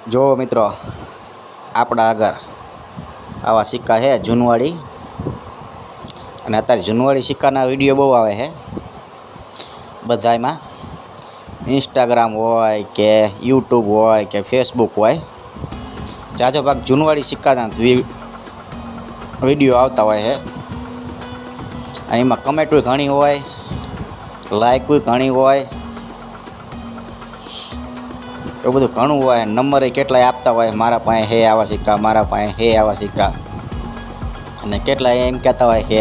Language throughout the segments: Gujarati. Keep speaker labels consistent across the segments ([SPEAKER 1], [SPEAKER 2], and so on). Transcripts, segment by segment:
[SPEAKER 1] જો મિત્રો આપણા આગળ આવા સિક્કા છે જૂનવાડી, અને અત્યારે જૂનવાડી સિક્કાના વિડીયો બહુ આવે છે બધામાં, ઇન્સ્ટાગ્રામ હોય કે યુટ્યુબ હોય કે ફેસબુક હોય, જાજો ભાગ જૂનવાડી સિક્કાના વિડીયો આવતા હોય છે. અને એમાં કમેન્ટો ઘણી હોય, લાઇકો ઘણી હોય, એવું બધું ઘણું હોય. નંબર કેટલાય આપતા હોય, મારા પાસે હે આવા સિક્કા, મારા પાસે હે આવા સિક્કા. અને કેટલાય એમ કહેતા હોય કે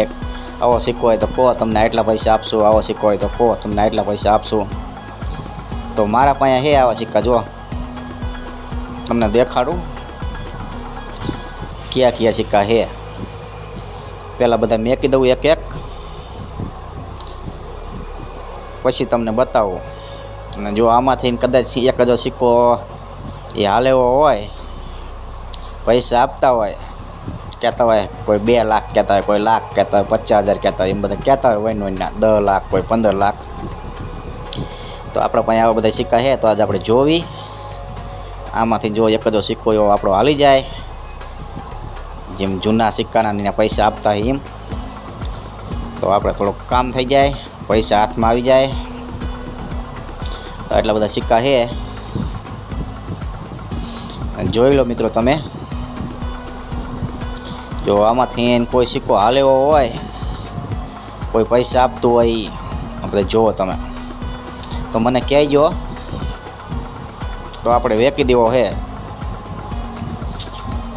[SPEAKER 1] આવો સિક્કો હોય તો કહો, તમને આટલા પૈસા આપશું, આવો સિક્કો હોય તો કહો, તમને આટલા પૈસા આપશું. તો મારા પાસે હે આવા સિક્કા, જો તમને દેખાડું કયા કયા સિક્કા હે. પહેલાં બધા મેકી દઉં એક એક, પછી તમને બતાવું. અને જો આમાંથી કદાચ એક જ સિક્કો એ હાલેવો હોય, પૈસા આપતા હોય, કહેતા હોય કોઈ 2 લાખ કહેતા હોય, કોઈ લાખ કહેતા હોય, 50,000 કહેતા હોય, એમ બધા કહેતા હોય વનવનના 10 લાખ, કોઈ 15 લાખ. તો આપણા પાસે આવા બધા સિક્કા છે. તો આજે આપણે જોવી આમાંથી જો એક જ સિક્કો એવો આપણો હાલી જાય, જેમ જૂના સિક્કાના પૈસા આપતા હોય એમ, તો આપણે થોડુંક કામ થઈ જાય, પૈસા હાથમાં આવી જાય. એટલા બધા સિક્કા છે, જોઈ લો મિત્રો તમે. જો આમાંથી કોઈ સિક્કો હાલેવો હોય, કોઈ પૈસા આપતું હોય, આપણે જુઓ તમે તો મને કહેજો, તો આપણે વેચી દેવો છે.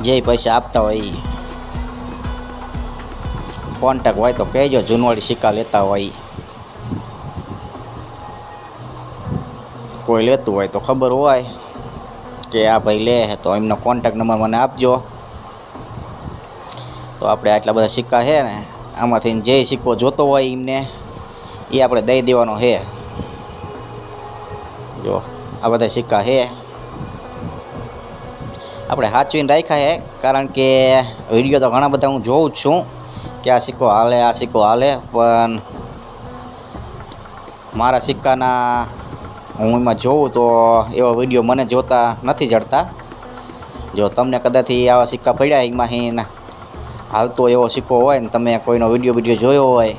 [SPEAKER 1] જે પૈસા આપતા હોય એ કોન્ટેક હોય તો કહેજો, જૂનવાડી સિક્કા લેતા હોય, કોઈ લેતું હોય તો ખબર હોય કે આ ભાઈ લે, તો એમનો કોન્ટેક નંબર મને આપજો. તો આપણે આટલા બધા સિક્કા છે ને, આમાંથી જે સિક્કો જોતો હોય એમને એ આપણે દઈ દેવાનો છે. જો આ બધા સિક્કા છે, આપણે સાચવીને રાખ્યા છે, કારણ કે વિડીયો તો ઘણા બધા હું જોઉં જ છું કે આ સિક્કો હાલે, આ સિક્કો હાલે, પણ મારા સિક્કાના હું એમાં જોઉં તો એવા વિડીયો મને જોતા નથી જડતા. જો તમને કદાચ આવા સિક્કા પડ્યા એમાં હાલતો એવો સિક્કો હોય ને તમે કોઈનો વિડીયો જોયો હોય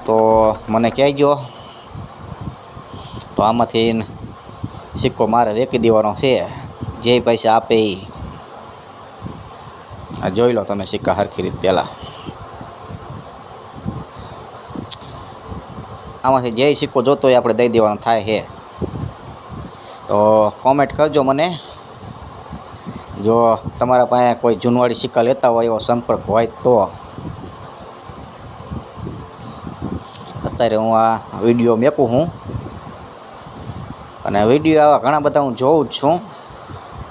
[SPEAKER 1] તો મને કહેજો. તો આમાંથી સિક્કો મારે વેચી દેવાનો છે, જે પૈસા આપે એ. આ જોઈ લો તમે સિક્કા સરખી રીત. પહેલાં આમાંથી જે સિક્કો જોતો હોય આપણે દઈ દેવાનો થાય છે. તો કોમેન્ટ કરજો મને, જો તમારા પાસે કોઈ જૂનવાડી સિક્કા લેતા હોય એવો સંપર્ક હોય તો. અત્યારે હું આ વિડીયો મેકું છું, અને વિડીયો આવા ઘણા બધા હું જોઉં જ છું,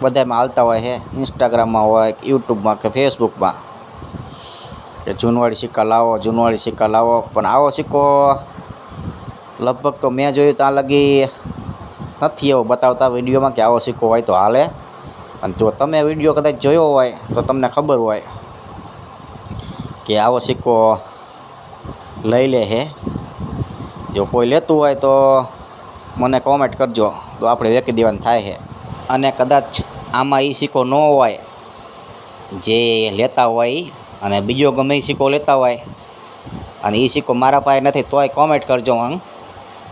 [SPEAKER 1] બધામાં હાલતા હોય છે, ઇન્સ્ટાગ્રામમાં હોય, યુટ્યુબમાં કે ફેસબુકમાં, કે જૂનવાડી સિક્કા લાવો, જૂનવાડી સિક્કા લાવો. પણ આવો સિક્કો લગભગ તો મેં જોયું ત્યાં લગી નથી એવું બતાવતા વિડીયોમાં કે આવો સિક્કો હોય તો હાલે. અને જો તમે વિડીયો કદાચ જોયો હોય તો તમને ખબર હોય કે આવો સિક્કો લઈ લે છે. જો કોઈ લેતું હોય તો મને કોમેન્ટ કરજો, તો આપણે વેચી દેવાનું થાય છે. અને કદાચ આમાં એ સિક્કો ન હોય જે લેતા હોય, અને બીજો ગમે એ સિક્કો લેતા હોય, અને એ સિક્કો મારા પાસે નથી, તોય કોમેન્ટ કરજો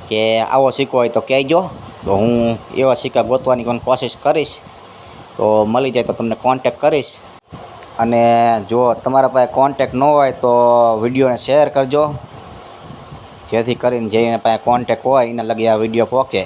[SPEAKER 1] કે આવો સિક્કો હોય તો કહેજો. તો હું એવા સિક્કા ગોતવાની પણ કોશિશ કરીશ, તો મળી જાય તો તમને કોન્ટેક કરીશ. અને જો તમારા પાસે કોન્ટેક ન હોય તો વિડીયોને શેર કરજો, જેથી કરીને જેને પાસે કોન્ટેક હોય એને લગી આ વિડીયો પહોંચે.